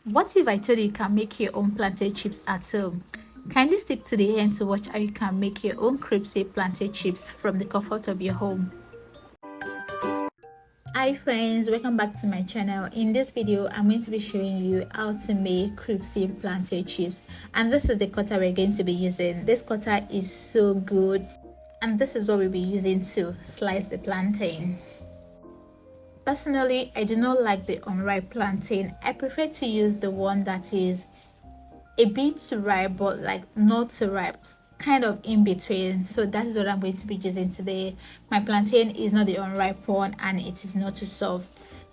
What if I told you can make your own plantain chips at home? Kindly stick to the end to watch how you can make your own crispy plantain chips from the comfort of your home. Hi friends, welcome back to my channel. In this video I'm going to be showing you how to make crispy plantain chips, and this is the cutter we're going to be using. This cutter is so good, and this is what we'll be using to slice the plantain. Personally, I do not like the unripe plantain. I prefer to use the one that is a bit ripe but like not too ripe, kind of in between. So that is what I'm going to be using today. My plantain is not the unripe one and it is not too soft.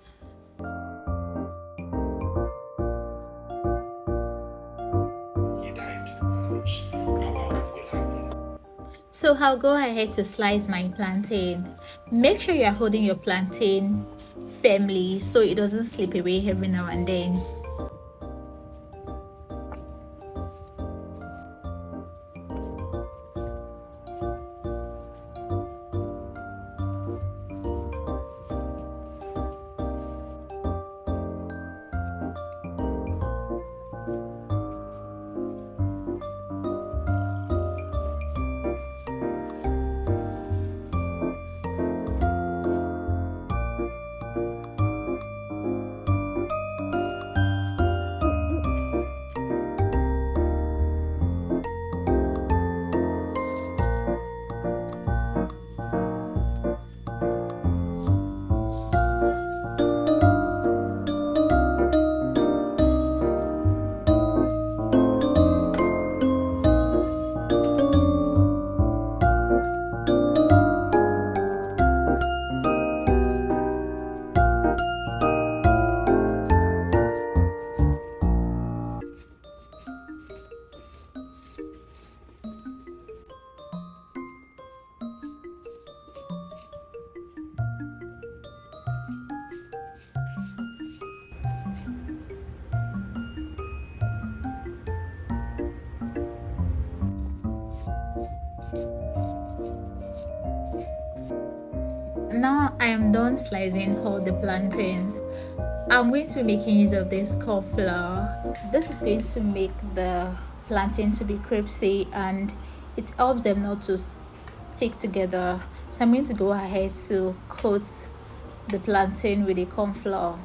So I'll go ahead to slice my plantain. Make sure you are holding your plantain firmly so it doesn't slip away every now and then. Now I am done slicing all the plantains. I'm going to be making use of this corn flour. This is going to make the plantain to be crispy and it helps them not to stick together. So I'm going to go ahead to coat the plantain with the corn flour.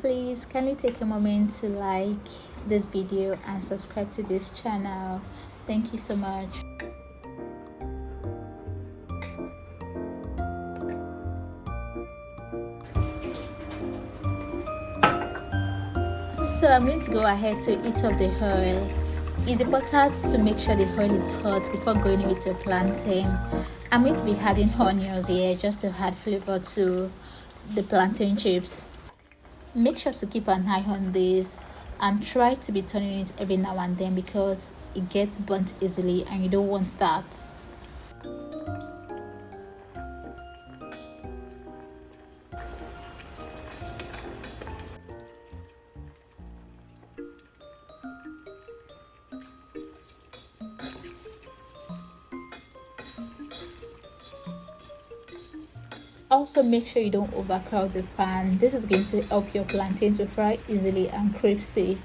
Please kindly take a moment to like this video and subscribe to this channel. Thank you so much. So I'm going to go ahead to heat up the oil. It's important to make sure the oil is hot before going in with your plantain. I'm going to be adding onions here just to add flavor to the plantain chips. Make sure to keep an eye on this and try to be turning it every now and then because it gets burnt easily and you don't want that. Also, make sure you don't overcrowd the pan. This is going to help your plantain to fry easily and crispy.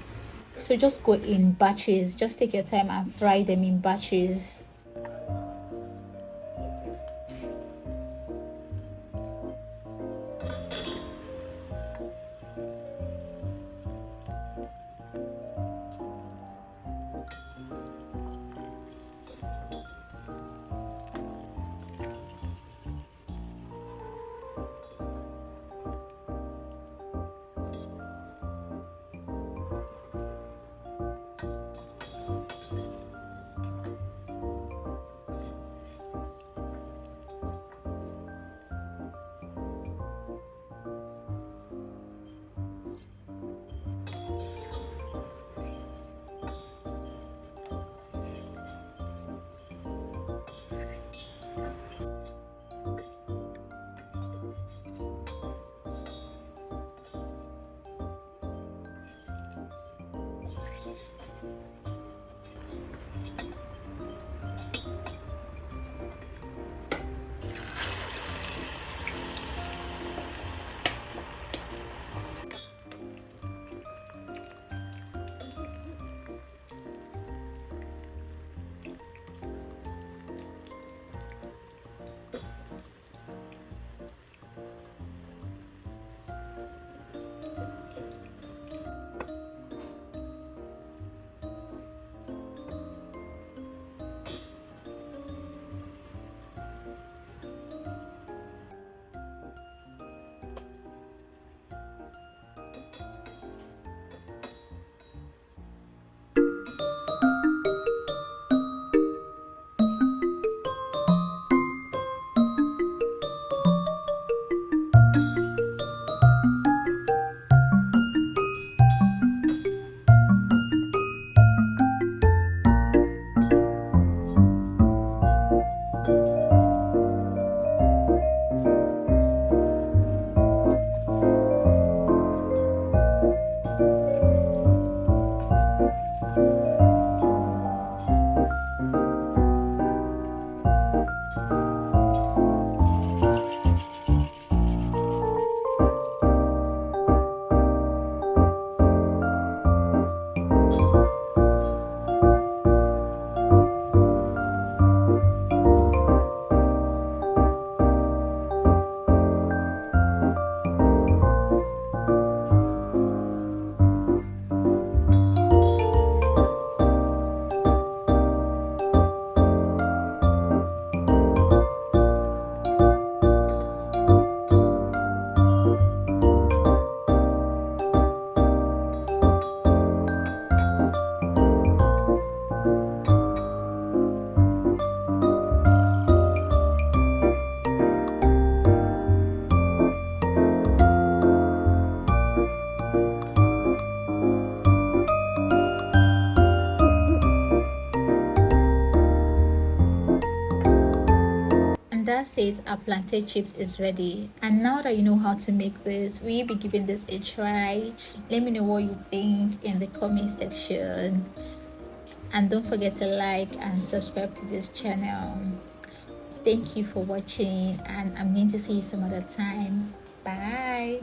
So just go in batches. Just take your time and fry them in batches. that's it, our plantain chips is ready. And now that you know how to make this, will you be giving this a try? Let me know what you think in the comment section, and don't forget to like and subscribe to this channel. Thank you for watching, and I'm going to see you some other time. Bye.